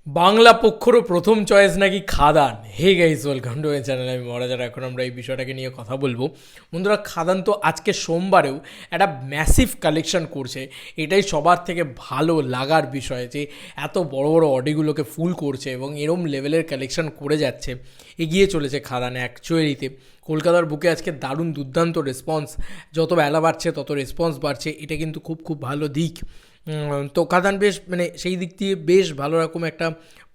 বাংলা পক্ষরও প্রথম চয়েস নাকি Khadaan. Hey guys, welcome to my channel. আমি মহারাজার। এখন আমরা এই বিষয়টাকে নিয়ে কথা বলবো। বন্ধুরা, খাদান তো আজকে সোমবারেও একটা ম্যাসিভ কালেকশন করছে। এটাই সবার থেকে ভালো লাগার বিষয় যে এত বড় বড় অডিগুলোকে ফুল করছে এবং এরম লেভেলের কালেকশন করে যাচ্ছে, এগিয়ে চলেছে খাদান অ্যাকচুয়ালিতে। কলকাতার বুকে আজকে দারুণ দুর্দান্ত রেসপন্স, যত বেলা বাড়ছে তত রেসপন্স বাড়ছে, এটা কিন্তু খুব খুব ভালো দিক। তো খাদান বেশ সেই দিক দিয়ে বেশ ভালো রকম একটা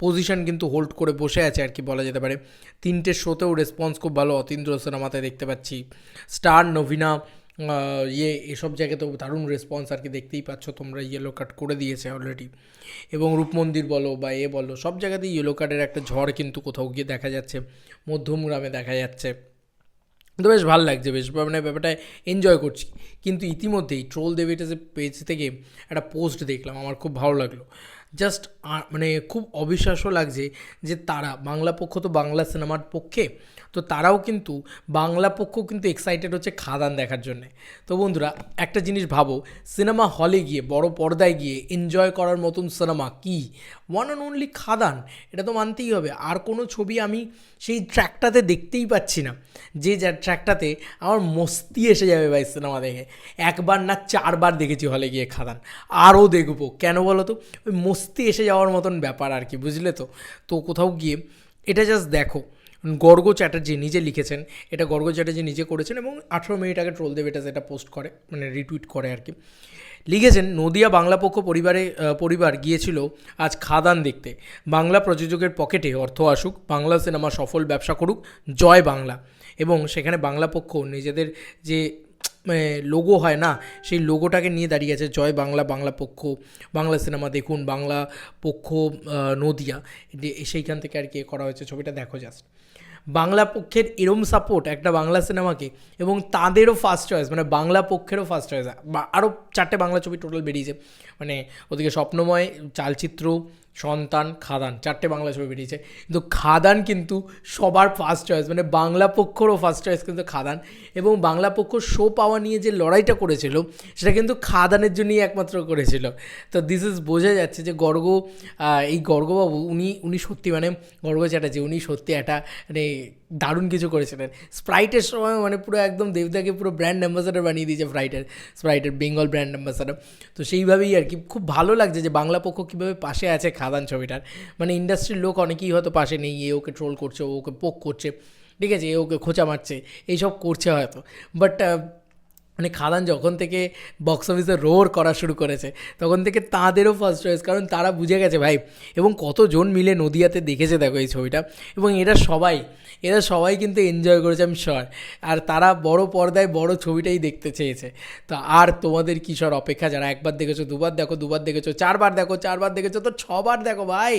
পজিশন কিন্তু হোল্ড করে বসে আছে আর কি বলা যেতে পারে। তিনটে শোতেও রেসপন্স খুব ভালো। অতীন্দ্র সিনেমাতে দেখতে পাচ্ছি, স্টার নভিনা এসব জায়গাতেও দারুণ রেসপন্স আর কি দেখতেই পাচ্ছ তোমরা। ইয়েলো কার্ড করে দিয়েছে অলরেডি, এবং রূপমন্দির বলো বা বলো, সব জায়গাতেই ইয়েলো কার্ডের একটা ঝড় কিন্তু কোথাও গিয়ে দেখা যাচ্ছে, মধ্যমগ্রামে দেখা যাচ্ছে। তো বেশ ভালো লাগছে, বেশ ব্যাপারটা এনজয় করছি। কিন্তু ইতিমধ্যেই ট্রোল দেভিটাসের পেজ থেকে একটা পোস্ট দেখলাম, আমার খুব ভালো লাগলো। জাস্ট খুব অবিশ্বাস্য লাগছে যে তারা, বাংলা পক্ষ তো বাংলা সিনেমার পক্ষে, তো তারাও কিন্তু, বাংলা পক্ষ কিন্তু এক্সাইটেড হচ্ছে খাদান দেখার জন্যে। তো বন্ধুরা, একটা জিনিস ভাবো, সিনেমা হলে গিয়ে বড় পর্দায় গিয়ে এনজয় করার মতন সিনেমা কি? ওয়ান অ্যান্ড অনলি খাদান। এটা তো মানতেই হবে। আর কোনো ছবি আমি সেই ট্র্যাকটাতে দেখতেই পাচ্ছি না, যে ট্র্যাকটাতে আমার মস্তি এসে যাবে ভাই সিনেমা দেখে। একবার না 4বার দেখেছি হলে গিয়ে খাদান, আরও দেখবো। কেন বলো তো? ওই মস্তি এসে যাওয়ার মতন ব্যাপার আর কি, বুঝলে তো? তো কোথাও গিয়ে এটা জাস্ট দেখো, গর্গ চ্যাটার্জি নিজে লিখেছেন, এটা গর্গ চ্যাটার্জি নিজে করেছেন, এবং 18 মিনিট আগে ট্রোল দেব এটা যেটা পোস্ট করে, রিটুইট করে আর কি। লিখেছেন, নদিয়া বাংলা পক্ষ পরিবার গিয়েছিল আজ খাদান দেখতে। বাংলা প্রযোজকের পকেটে অর্থ আসুক, বাংলা সিনেমা সফল ব্যবসা করুক, জয় বাংলা। এবং সেখানে বাংলা পক্ষ নিজেদের যে লোগো হয় না, সেই লোগোটাকে নিয়ে দাঁড়িয়ে আছে, জয় বাংলা, বাংলা পক্ষ, বাংলা সিনেমা দেখুন, বাংলা পক্ষ নদিয়া। সেইখান থেকে আর কি করা হয়েছে ছবিটা, দেখো জাস্ট। বাংলা পক্ষের এরম সাপোর্ট একটা বাংলা সিনেমাকে, এবং তাদেরও ফার্স্ট চয়েস, বাংলা পক্ষেরও ফার্স্ট চয়েস। আরও 4টে বাংলা ছবি টোটাল বেরিয়েছে, ওদিকে স্বপ্নময়, চালচিত্র, সন্তান, খাদান, 4টে বাংলা ছবি বেরিয়েছে। কিন্তু খাদান কিন্তু সবার ফার্স্ট চয়েস, বাংলা পক্ষরও ফার্স্ট চয়েস কিন্তু খাদান। এবং বাংলা পক্ষ শো পাওয়া নিয়ে যে লড়াইটা করেছিল, সেটা কিন্তু খাদানের জন্যই একমাত্র করেছিল। তো দিস ইজ বোঝা যাচ্ছে যে এই গর্গবাবু, উনি সত্যি, গর্গ চ্যাটার্জি, উনি সত্যি একটা দারুণ কিছু করেছিলেন। স্প্রাইটের সময় পুরো একদম দেবদাকে পুরো ব্র্যান্ড অ্যাম্বাসাডার বানিয়ে দিয়েছে স্প্রাইটের বেঙ্গল ব্র্যান্ড অ্যাম্বাসাডার। তো সেইভাবেই আর কি খুব ভালো লাগছে যে বাংলা পক্ষ কীভাবে পাশে আছে খাদান ছবিটার। ইন্ডাস্ট্রির লোক অনেকেই হয়তো পাশে নেই, ওকে ট্রোল করছে, ওকে পোক করছে, ঠিক আছে, ওকে খোঁচা মারছে, এইসব করছে হয়তো। বাট খাদান যখন থেকে বক্স অফিসে রোর করা শুরু করেছে, তখন থেকে তাদেরও ফার্স্ট চয়েস, কারণ তারা বুঝে গেছে ভাই। এবং কতজন মিলে নদিয়াতে দেখেছে দেখো এই ছবিটা, এবং এরা সবাই কিন্তু এনজয় করেছে, আমি শিওর। আর তারা বড় পর্দায় বড় ছবিটাই দেখতে চেয়েছে। তো আর তোমাদের কিশোর অপেক্ষা, যারা একবার দেখেছো, দুবার দেখো, দুবার দেখেছো, 4বার দেখো, 4বার দেখেছো, তো 6বার দেখো ভাই।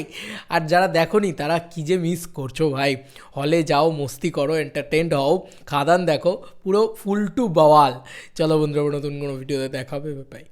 আর যারা দেখোনি তারা কী যে মিস করছো ভাই। হলে যাও, মস্তি করো, এন্টারটেনড হও, খাদান দেখো, পুরো ফুল টু বাওয়াল। চলো বন্ধুরা, নতুন কোনো ভিডিওতে দেখা হবে, বাই।